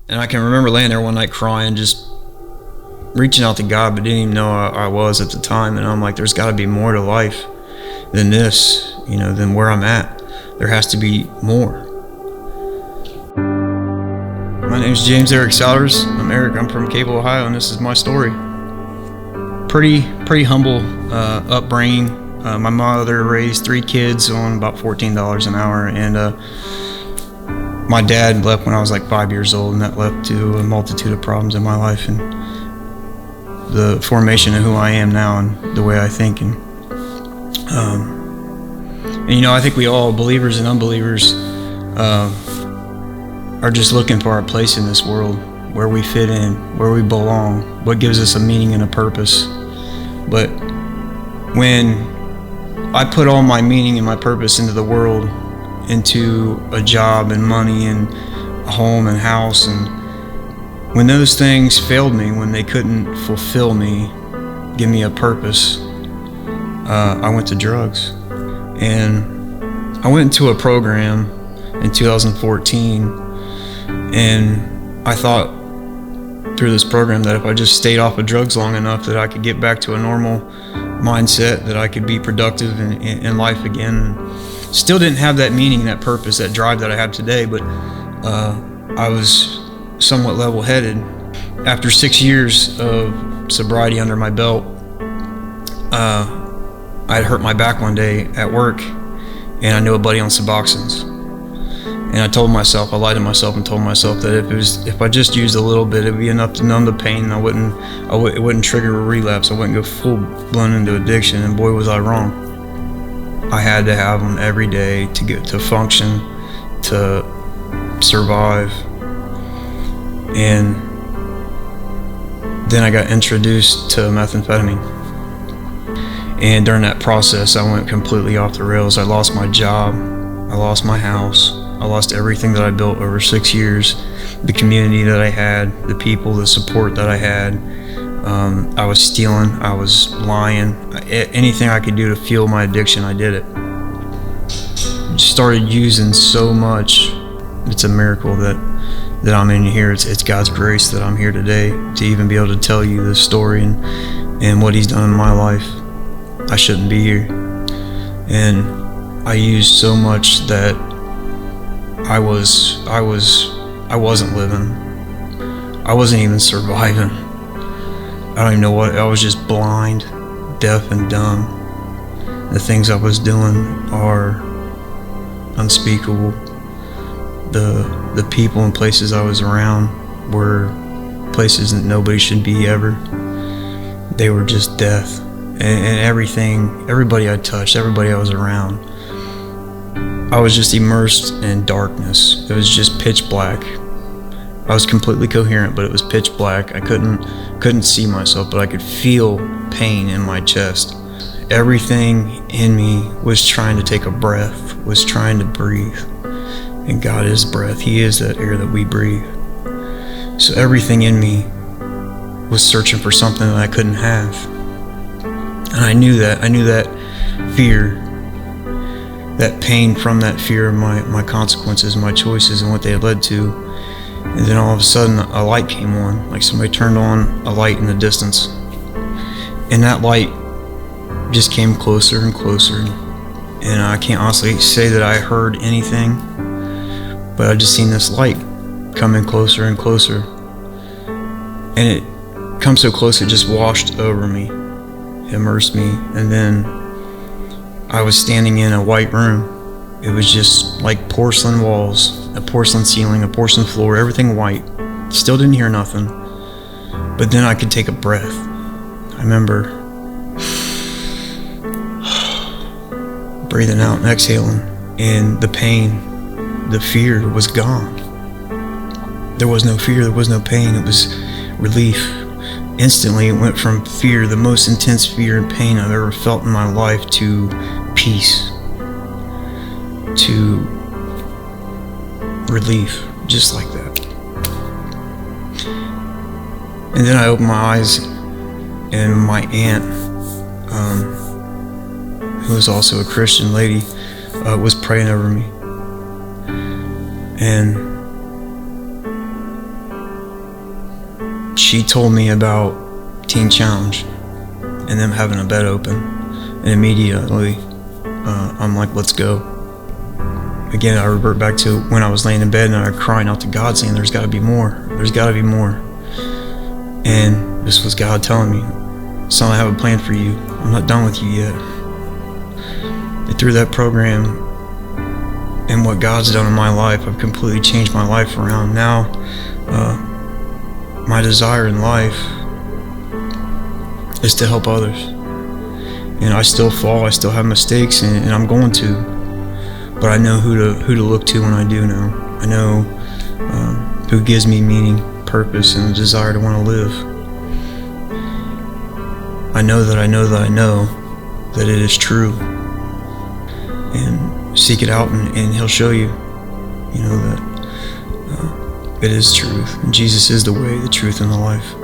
And I can remember laying there one night crying, just reaching out to God, but didn't even know I was at the time. And I'm like, there's got to be more to life than this, than where I'm at. There has to be more. My name is James Eric Souders. I'm Eric. I'm from Cable, Ohio, and this is my story. Pretty humble upbringing. My mother raised 3 kids on about $14 an hour, and my dad left when I was like 5 years old, and that led to a multitude of problems in my life and the formation of who I am now and the way I think. And I think we all, believers and unbelievers, are just looking for our place in this world, where we fit in, where we belong, what gives us a meaning and a purpose. But when I put all my meaning and my purpose into the world, into a job and money and a home and house, and when those things failed me, when they couldn't fulfill me, give me a purpose, I went to drugs. And I went into a program in 2014, and I thought through this program that if I just stayed off of drugs long enough that I could get back to a normal mindset, that I could be productive in life again. Still didn't have that meaning, that purpose, that drive that I have today, but I was somewhat level-headed. After 6 years of sobriety under my belt, I'd hurt my back one day at work, and I knew a buddy on Suboxones. And I told myself, I lied to myself and told myself that if I just used a little bit, it'd be enough to numb the pain, and it wouldn't trigger a relapse. I wouldn't go full-blown into addiction, and boy, was I wrong. I had to have them every day to function, to survive. And then I got introduced to methamphetamine. And during that process, I went completely off the rails. I lost my job, I lost my house, I lost everything that I built over 6 years, the community that I had, the people, the support that I had. I was stealing, I was lying, anything I could do to fuel my addiction, I did it. Just started using so much. It's a miracle that I'm in here. It's God's grace that I'm here today to even be able to tell you this story and what He's done in my life. I shouldn't be here. And I used so much that I wasn't living. I wasn't even surviving. I don't even know what. I was just blind, deaf, and dumb. The things I was doing are unspeakable. The people and places I was around were places that nobody should be ever. They were just death. And everybody I touched, everybody I was around, I was just immersed in darkness. It was just pitch black. I was completely coherent, but it was pitch black. I couldn't see myself, but I could feel pain in my chest. Everything in me was trying to take a breath, was trying to breathe. And God is breath. He is that air that we breathe. So everything in me was searching for something that I couldn't have. And I knew that fear, that pain from that fear of my consequences, my choices, and what they had led to. And then all of a sudden, a light came on, like somebody turned on a light in the distance. And that light just came closer and closer. And I can't honestly say that I heard anything, but I just seen this light coming closer and closer. And it come so close, it just washed over me, immersed me. And then I was standing in a white room. It was just like porcelain walls, a porcelain ceiling, a porcelain floor, everything white. Still didn't hear nothing. But then I could take a breath. I remember breathing out and exhaling, and the pain, the fear was gone. There was no fear, there was no pain, it was relief. Instantly, it went from fear, the most intense fear and pain I've ever felt in my life, to peace, to relief, just like that. And then I opened my eyes, and my aunt, who was also a Christian lady, was praying over me. And she told me about Teen Challenge and them having a bed open, and immediately I'm like, let's go. Again, I revert back to when I was laying in bed and I was crying out to God saying, there's got to be more, there's got to be more. And this was God telling me, son, I have a plan for you, I'm not done with you yet. And through that program and what God's done in my life, I've completely changed my life around. Now my desire in life is to help others. And I still fall, I still have mistakes, and I'm going to, but I know who to look to when I do now. I know who gives me meaning, purpose, and a desire to want to live. I know that I know that I know that it is true, and seek it out, and He'll show you, that it is truth. And Jesus is the way, the truth, and the life.